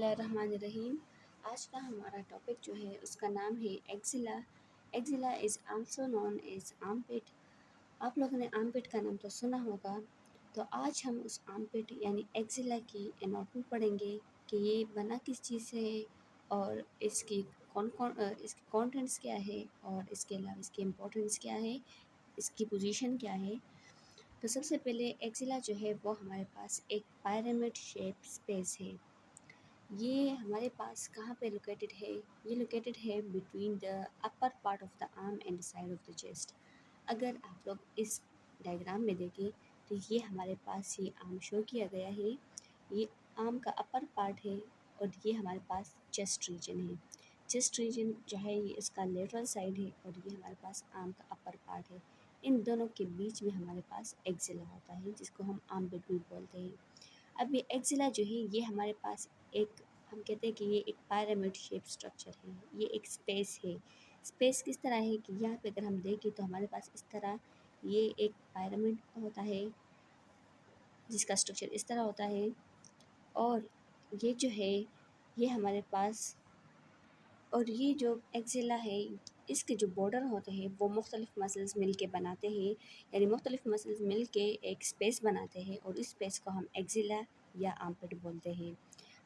बिस्मिल्लाहिर्रहमानिर्रहीम। आज का हमारा टॉपिक जो है उसका नाम है axilla. Axilla is also known as armpit. आप लोगों ने आर्मपिट का नाम तो सुना होगा। तो आज हम उस आर्मपिट यानी एक्जिला की एनाटॉमी पढ़ेंगे कि ये बना किस चीज़ से है और इसके कंटेंट्स क्या है और इसके अलावा इसकी इम्पोर्टेंस क्या है, इसकी पोजीशन क्या है। तो सबसे पहले एक्जिला जो है वो हमारे पास एक पिरामिड शेप स्पेस है। ये हमारे पास कहाँ पे लोकेटेड है? ये लोकेटेड है between the upper part of the arm and side of the chest. अगर आप लोग इस डायग्राम में देखें तो ये हमारे पास ये आर्म शो किया गया है। ये आर्म का अपर पार्ट है और ये हमारे पास चेस्ट रीजन है। चेस्ट रीजन जो है ये इसका लेटरल साइड है और ये हमारे पास आर्म का अपर पार्ट है। इन दोनों के बीच में हमारे पास एक्जिला होता है जिसको हम आर्मपिट भी बोलते हैं। अब ये एक्जिला जो है ये हमारे पास एक, हम कहते हैं कि ये एक पिरामिड शेप स्ट्रक्चर है। ये एक स्पेस है। स्पेस किस तरह है कि यहाँ पे अगर हम देखें तो हमारे पास इस तरह ये एक पिरामिड होता है जिसका स्ट्रक्चर इस तरह होता है और ये जो है ये हमारे पास, और ये जो एक्जिला है इसके जो बॉर्डर होते हैं वो मुख्तलिफ मसल्स मिल के बनाते हैं, यानी मुख्तलिफ मसल्स मिल के एक स्पेस बनाते हैं और इस स्पेस को हम एक्जिला या आर्मपिट बोलते हैं।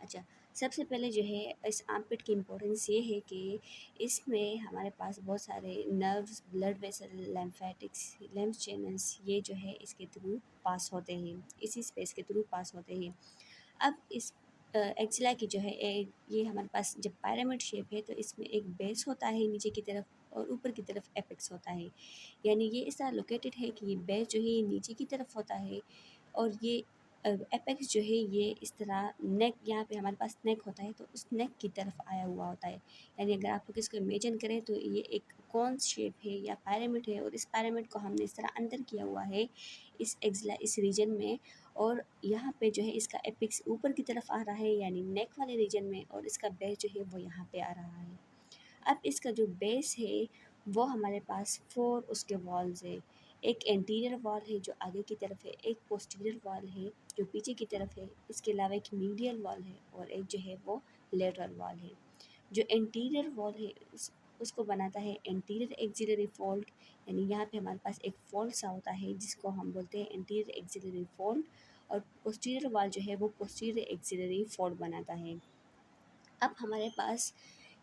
अच्छा, सबसे पहले जो है इस आर्मपिट की इम्पोर्टेंस ये है कि इसमें हमारे पास बहुत सारे नर्व्स, ब्लड वेसल, लैम्फेटिक्स, लैम्फ चैनल्स ये जो है इसके थ्रू पास होते हैं, इसी स्पेस के थ्रू पास होते हैं। अब इस एक्जिला की जो है ये हमारे पास जब पिरामिड शेप है तो इसमें एक बेस होता है नीचे की तरफ और ऊपर की तरफ एपेक्स होता है। यानी ये इस तरह लोकेटेड है कि ये बेस जो है ये नीचे की तरफ होता है और ये एपेक्स जो है ये इस तरह नेक, यहाँ पे हमारे पास नेक होता है तो उस नेक की तरफ आया हुआ होता है। यानी अगर आप लोग इसको इमेजिन करें तो ये एक कौन शेप है या पिरामिड है और इस पिरामिड को हमने इस तरह अंदर किया हुआ है इस एक्जिला, इस रीजन में। और यहाँ पे जो है इसका एपिक्स ऊपर की तरफ आ रहा है यानी नेक वाले रीजन में और इसका बेस जो है वो यहाँ पे आ रहा है। अब इसका जो बेस है वो हमारे पास 4 उसके वॉल्स है। एक एंटीरियर वॉल है जो आगे की तरफ है, एक पोस्टीरियर वॉल है जो पीछे की तरफ है, इसके अलावा एक मीडियल वॉल है और एक जो है वो लेटरल वॉल है। जो एंटीरियर वॉल है उसको बनाता है एंटीरियर एक्सिलरी फोल्ड, यानी यहाँ पे हमारे पास एक फोल्ड सा होता है जिसको हम बोलते हैं एंटीरियर एक्सिलरी फोल्ड, और पोस्टीरियर वॉल जो है वो पोस्टीरियर एक्सिलरी फोल्ड बनाता है। अब हमारे पास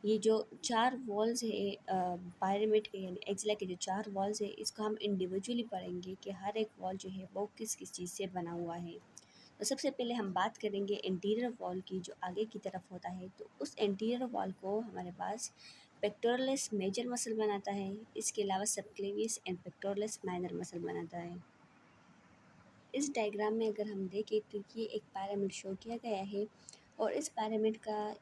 ये जो 4 वॉल्स है पिरामिड के यानी एक्जिला के जो 4 वॉल्स है इसको हम इंडिविजुअली पढ़ेंगे कि हर एक वॉल जो है वो किस किस चीज़ से बना हुआ है। तो सबसे पहले हम बात करेंगे इंटीरियर वॉल की जो आगे की तरफ होता है। तो उस इंटीरियर वॉल को हमारे पास पेक्टोरलिस मेजर मसल बनाता है, इसके अलावा subclavius and pectoralis minor muscle बनाता है। इस डायग्राम में अगर हम देखें तो ये एक पिरामिड शो किया गया है और इस पिरामिड का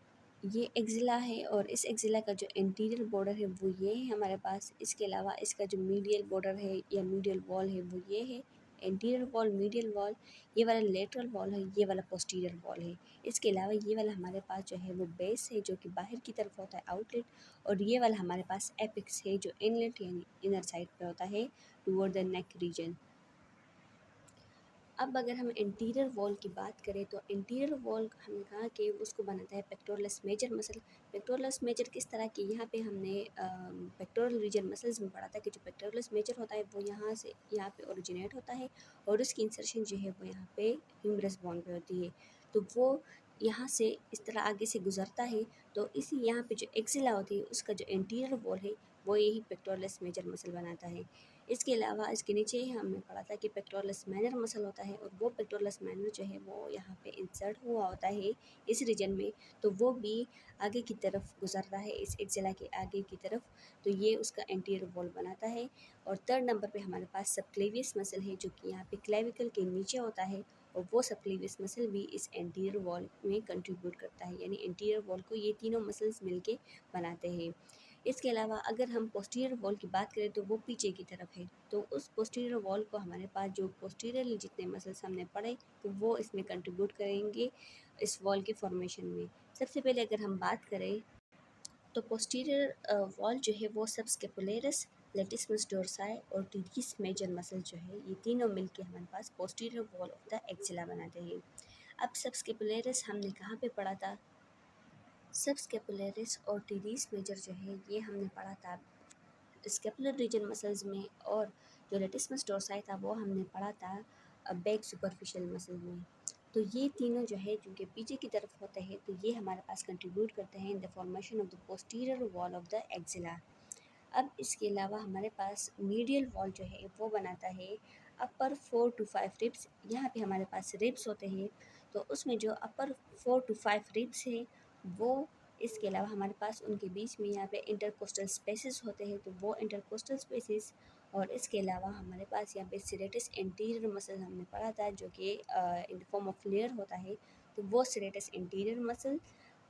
ये एक्जिला है और इस एक्जिला का जो इंटीरियर बॉर्डर है वो ये है हमारे पास। इसके अलावा इसका जो मीडियल बॉर्डर है या मीडियल वॉल है वो ये है। इंटीरियर वॉल, मीडियल वॉल, ये वाला लेटरल वॉल है, ये वाला पोस्टीरियर वॉल है। इसके अलावा ये वाला हमारे पास जो है वो बेस है जो कि बाहर की तरफ होता है, आउटलेट, और ये वाला हमारे पास एपिक्स है जो इनलेट यानी इनर साइड पे होता है टूवर्ड द नेक रीजन। अब अगर हम इंटीरियर वॉल की बात करें तो इंटीरियर वॉल हमने कहा कि उसको बनाता है pectoralis major muscle. Pectoralis major किस तरह की, यहाँ पे हमने पेक्टोरल रीजन मसल्स में पढ़ा था कि जो पेक्टोरलिस मेजर होता है वो यहाँ से यहाँ पे ओरिजिनेट होता है और उसकी इंसर्शन जो है वो यहाँ पे ह्यूमरस बोन पे होती है। तो वो यहाँ से इस तरह आगे से गुजरता है। तो इसी यहाँ पे जो एक्सिला होती है उसका जो इंटीरियर वॉल है वो यही पेक्टोरलिस मेजर मसल बनाता है। इसके अलावा इसके नीचे ही हमने पढ़ा था कि पेक्टोरलिस माइनर मसल होता है और वो पेक्टोरलिस माइनर जो है वो यहाँ पे इंसर्ट हुआ होता है इस रीजन में। तो वो भी आगे की तरफ गुजर रहा है इस एक्जिला के आगे की तरफ। तो ये उसका एंटीरियर वॉल बनाता है। और 3rd नंबर पे हमारे पास सबक्लेवियस मसल है जो कि यहाँ पे क्लेविकल के नीचे होता है और वो सबक्लेवियस मसल भी इस एंटीरियर वॉल में कंट्रीब्यूट करता है, यानी एंटीरियर वॉल को ये तीनों मसल्स मिलके बनाते हैं। इसके अलावा अगर हम पोस्टीरियर वॉल की बात करें तो वो पीछे की तरफ है। तो उस पोस्टीरियर वॉल को हमारे पास जो पोस्टीरियर जितने मसल्स हमने पढ़े तो वो इसमें कंट्रीब्यूट करेंगे इस वॉल के फॉर्मेशन में। सबसे पहले अगर हम बात करें तो पोस्टीरियर वॉल जो है वो सबस्केपुलरिस, लेटिसिमस डोर्साई और टीडियस मेजर मसल जो है ये तीनों मिलके हमारे पास posterior wall of the axilla बनाते हैं। अब सबस्केपुलरिस हमने कहाँ पे पढ़ा था? सब स्केपुलरिस और टीरीस मेजर जो है ये हमने पढ़ा था स्केपुलर रीजन मसल्स में, और जो लेटिसमस डोर्साई था वो हमने पढ़ा था बैक सुपरफिशियल मसल में। तो ये तीनों जो है जो कि पीछे की तरफ होते हैं, तो ये हमारे पास कंट्रीब्यूट करते हैं in the formation of the posterior wall of the axilla. अब इसके अलावा हमारे पास मीडियल वॉल जो है वो बनाता है अपर 4 to 5 रिब्स। यहाँ पे हमारे पास रिब्स होते हैं, तो उसमें जो अपर 4 to 5 रिब्स हैं वो, इसके अलावा हमारे पास उनके बीच में यहाँ पे इंटरकोस्टल स्पेसेस होते हैं, तो वो इंटरकोस्टल स्पेसेस, और इसके अलावा हमारे पास यहाँ पे सीरेटस एंटीरियर मसल हमने पढ़ा था जो कि in the form of layer होता है, तो वो serratus anterior muscle,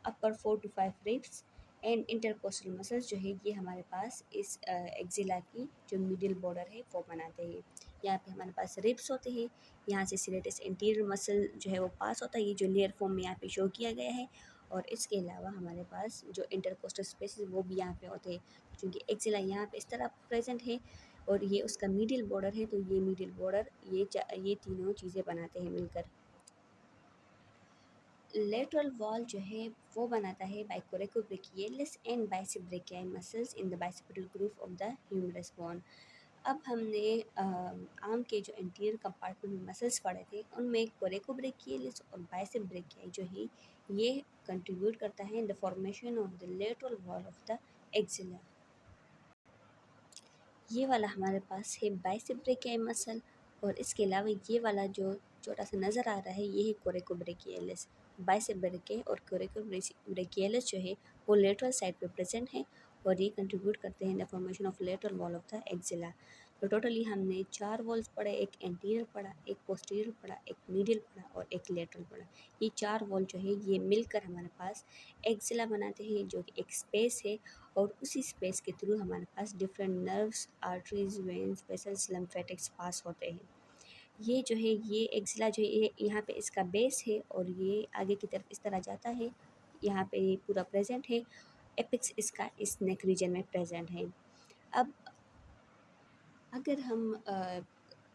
upper 4 to 5 ribs and intercostal muscles जो है ये हमारे पास इस एक्जिला की जो मिडिल बॉर्डर है वो बनाते हैं। यहाँ पे हमारे पास रिब्स होते हैं, यहाँ से सीरेटस इंटीरियर मसल जो है वो पास होता है, ये जो लेयर फॉर्म में यहाँ पे शो किया गया है, और इसके अलावा हमारे पास जो इंटरकोस्टल स्पेसेस वो भी यहाँ पे होते हैं, क्योंकि एक्जिला यहाँ पे इस तरह प्रेजेंट है और ये उसका मिडिल बॉर्डर है, तो ये मिडिल बॉर्डर ये तीनों चीज़ें बनाते हैं मिलकर। लेटरल वॉल जो है वो बनाता है by coracobrachialis and biceps muscles in the bicipital groove of the humerus bone. अब हमने आर्म के जो इंटीरियर कंपार्टमेंट में मसल्स पढ़े थे, उनमें कोरेकोब्रेकियलिस और बाइसेप्स जो है ये कंट्रीब्यूट करता है in the formation of the lateral wall of the axilla. ये वाला हमारे पास है बाइसेप्स मसल, और इसके अलावा ये वाला जो छोटा सा नज़र आ रहा है ये है कोरेकोब्रेकियलिस। बाइसेप ब्रेके और कोरेकोब्रेकियलिस जो है वो लेटरल साइड पे प्रेजेंट है, और ये कंट्रीब्यूट करते हैं in the formation of lateral wall of the axilla. तो टोटली हमने 4 वॉल्स पढ़े, एक एंटीरियर पढ़ा, एक पोस्टीरियर पढ़ा, एक मीडियल पढ़ा और एक लेटरल पढ़ा। ये 4 वॉल जो है ये मिलकर हमारे पास एक्सिला बनाते हैं, जो कि एक स्पेस है, और उसी स्पेस के थ्रू हमारे पास different nerves, arteries, veins, vessels, lymphatics pass होते हैं। ये जो है ये एक्सिला जो है ये यहाँ पे इसका बेस है, और ये आगे की तरफ इस तरह जाता है, यहाँ पे ये पूरा प्रेजेंट है, एपिक्स इसका इस नेक रीजन में प्रेजेंट है। अब अगर हम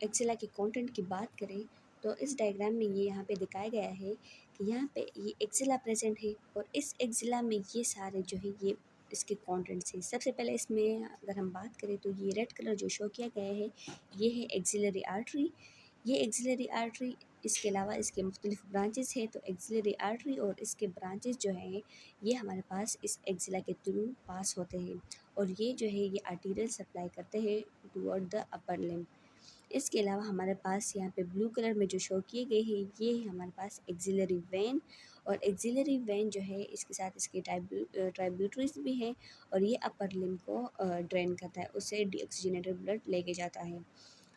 एक्सिला के कंटेंट की बात करें, तो इस डायग्राम में ये यहाँ पे दिखाया गया है कि यहाँ पे ये एक्सिला प्रेजेंट है, और इस एक्सिला में ये सारे जो है ये इसके कंटेंट्स हैं। सबसे पहले इसमें अगर हम बात करें तो ये रेड कलर जो शो किया गया है ये है एक्सिलरी आर्टरी। ये एक्सिलरी आर्टरी, इसके अलावा इसके मुख्तलिफ ब्रांचेस हैं, तो एक्सिलरी आर्टरी और इसके ब्रांचेस जो हैं ये हमारे पास इस एक्सिला के थ्रू पास होते हैं, और ये जो है ये आर्टीरियल सप्लाई करते हैं टूवर्ड द अपर लिम्ब। इसके अलावा हमारे पास यहाँ पे ब्लू कलर में जो शो किए गए हैं ये है हमारे पास एक्सिलरी वेन, और एक्सिलरी वेन जो है इसके साथ इसके ट्राइब्यूटरीज भी हैं, और ये अपर लिम्ब को ड्रेन करता है, उससे डीऑक्सीजनेटेड ब्लड लेके जाता है।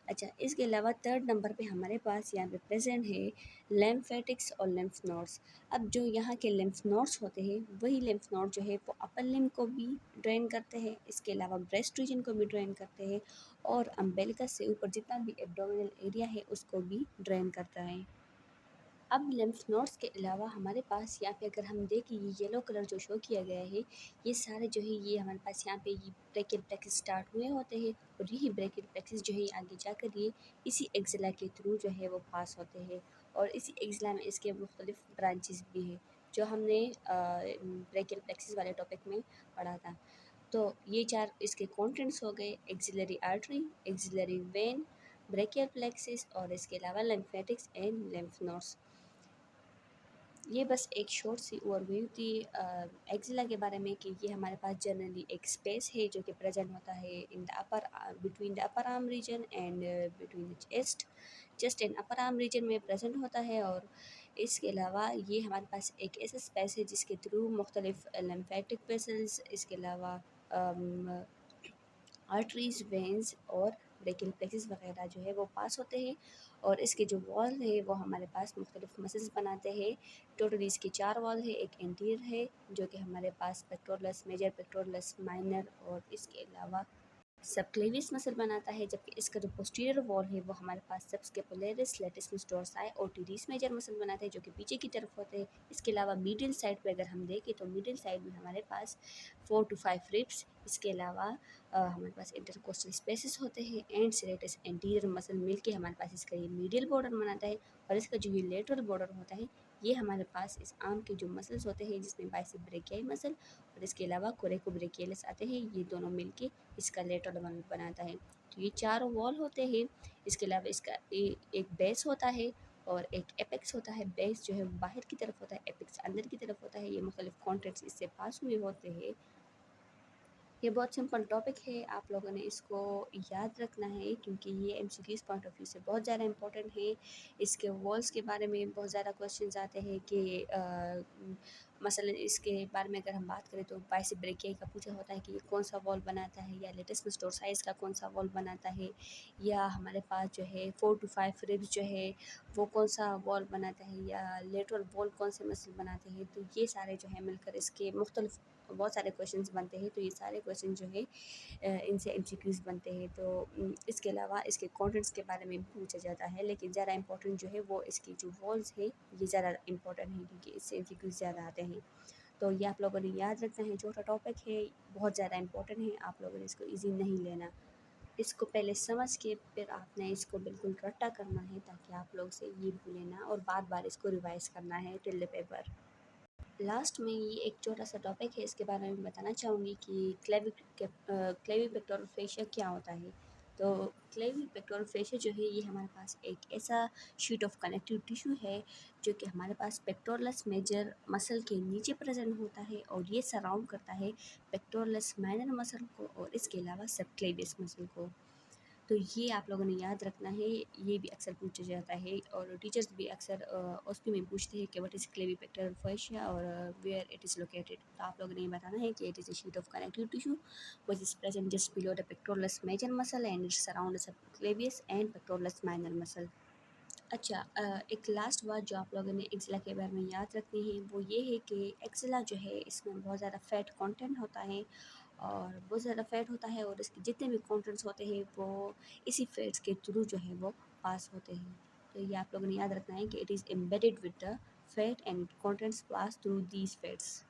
अच्छा, इसके अलावा थर्ड नंबर पे हमारे पास यहाँ पे प्रेजेंट है लिम्फेटिक्स और लिम्फ नोड्स। अब जो यहाँ के लिम्फ नोड्स होते हैं वही लिम्फ नोड जो है वो अपर लिम्ब को भी ड्रेन करते हैं, इसके अलावा ब्रेस्ट रीजन को भी ड्रेन करते हैं, और अम्बेलिकस से ऊपर जितना भी एब्डोमिनल एरिया है उसको भी ड्रेन करता है। अब लिम्फ नोड्स के अलावा हमारे पास यहाँ पे अगर हम देखें ये येलो कलर जो शो किया गया है ये सारे जो है ये हमारे पास यहाँ पे ये ब्रैकियल प्लेक्स स्टार्ट हुए होते हैं, और यही ब्रैकियल प्लेक्स जो है आगे जाकर ये इसी एक्सिला के थ्रू जो है वो पास होते हैं, और इसी एक्सिला में इसके मुख्तलिफ ब्रांचेस भी हैं जो हमने ब्रैकियल प्लेक्स वाले टॉपिक में पढ़ा था। तो ये 4 इसके कंटेंट्स हो गए, axillary artery, axillary vein, brachial plexus और इसके अलावा लिम्फेटिक्स एंड लिम्फ नोड्स। ये बस एक शॉर्ट सी ओवरव्यू थी एक्सिला के बारे में, कि ये हमारे पास जनरली एक स्पेस है जो कि प्रेजेंट होता है in the upper between the upper arm region and between the chest and upper arm region में प्रेजेंट होता है, और इसके अलावा ये हमारे पास एक ऐसा स्पेस है जिसके थ्रू मुख्तलिफ लिम्फेटिक वेसल्स, इसके अलावा आर्टरीज, वेंस और ब्रेकियल प्लेक्सिस वगैरह जो है वो पास होते हैं, और इसके जो वॉल है वो हमारे पास मुख्तलिफ मसल्स बनाते हैं। टोटली इसकी 4 वॉल है, एक एंटीरियर है जो कि हमारे पास पेक्टोरलस मेजर, पेक्टोरलस माइनर और इसके अलावा सबक्लेवियस मसल बनाता है, जबकि इसका जो पोस्टीरियर वॉल है वो हमारे पास सबस्केपुलरिस, लेटिसिमस डोर्साई और टीरिस मेजर मसल बनाते हैं जो कि पीछे की तरफ होते हैं। इसके अलावा मिडिल साइड पे अगर हम देखें तो मिडिल साइड में हमारे पास 4 to 5 रिब्स, इसके अलावा हमारे पास इंटरकोस्टल स्पेसेस होते हैं, एंड सेरेटस एंटीरियर मसल मिलके हमारे पास इसका ये मीडियल बॉर्डर बनाता है, और इसका जो ये लेटरल बॉर्डर होता है ये हमारे पास इस आर्म के जो मसल्स होते हैं जिसमें बाइसेप ब्रेकियाई मसल और इसके अलावा कोरेकोब्रेकियलिस आते हैं, ये दोनों मिलके इसका लेटरल वॉल बनाता है। तो ये चारों वॉल होते हैं। इसके अलावा इसका एक बेस होता है और एक एपेक्स होता है। बेस जो है वो बाहर की तरफ होता है, एपेक्स अंदर की तरफ होता है। ये मुख्तलिफ कॉन्टेंट्स इससे पास हुए होते हैं। ये बहुत सिंपल टॉपिक है, आप लोगों ने इसको याद रखना है क्योंकि ये एमसीक्यूज़ पॉइंट ऑफ व्यू से बहुत ज़्यादा इंपॉर्टेंट है। इसके वॉल्स के बारे में बहुत ज़्यादा क्वेश्चंस आते हैं कि मसलन इसके बारे में अगर हम बात करें तो बाइसेप ब्रेकियाई का पूछा होता है कि ये कौन सा वॉल बनाता है, या लेटस डोर्साइस का कौन सा वॉल बनाता है, या हमारे पास जो है 4 to 5 रिब्स जो है वो कौन सा वॉल बनाता है, या लेटरल वॉल कौन से मसल बनाते हैं। तो ये सारे जो है मिलकर इसके मुख्तलिफ बहुत सारे क्वेश्चंस बनते हैं। तो ये सारे क्वेश्चन जो है इनसे एमसीक्यूज़ बनते हैं। तो इसके अलावा इसके कंटेंट्स के बारे में भी पूछा जाता है, लेकिन ज़्यादा इंपॉर्टेंट जो है वो इसकी जो वॉल्स है ये ज़्यादा इंपॉर्टेंट है क्योंकि इससे एमसीक्यूज़ ज़्यादा आते हैं। तो ये आप लोगों ने याद रखना है, छोटा टॉपिक है, बहुत ज़्यादा इंपॉर्टेंट है, आप लोगों ने इसको ईजी नहीं लेना। इसको पहले समझ के फिर आपने इसको बिल्कुल रट्टा करना है ताकि आप लोग से ये भूले ना, और बार बार इसको रिवाइज़ करना है टिल द पेपर। लास्ट में ये एक छोटा सा टॉपिक है, इसके बारे में बताना चाहूँगी कि क्लेवी पेक्टोरल फेशिया क्या होता है। तो क्लेवी पेक्टोरल फेशिया जो है ये हमारे पास एक ऐसा शीट ऑफ कनेक्टिव टिश्यू है जो कि हमारे पास पेक्टोरलस मेजर मसल के नीचे प्रेजेंट होता है और ये सराउंड करता है पेक्टोरलस माइनर मसल को और इसके अलावा सबक्लेवियस मसल को। तो ये आप लोगों ने याद रखना है, ये भी अक्सर पूछा जाता है और टीचर्स भी अक्सर ओएसपी में पूछते हैं कि व्हाट इज़ क्लेविपेक्टोरल fascia और वेयर इट इज़ लोकेटेड। तो आप लोगों ने ये बताना है कि it is a sheet of connective tissue which is present just below the pectoralis major muscle and it's surround the subclavius and pectoralis minor muscle. अच्छा, एक लास्ट बात जो आप लोगों ने एक्ज़िला के बारे में याद रखनी है वो ये है कि एक्ज़िला जो है इसमें बहुत ज़्यादा फ़ैट कंटेंट होता है और बहुत ज़्यादा फ़ैट होता है और इसके जितने भी कंटेंट्स होते हैं वो इसी फ़ैट्स के थ्रू जो है वो पास होते हैं। तो ये आप लोगों ने याद रखना है कि it is embedded with the fat and contents pass through these fats.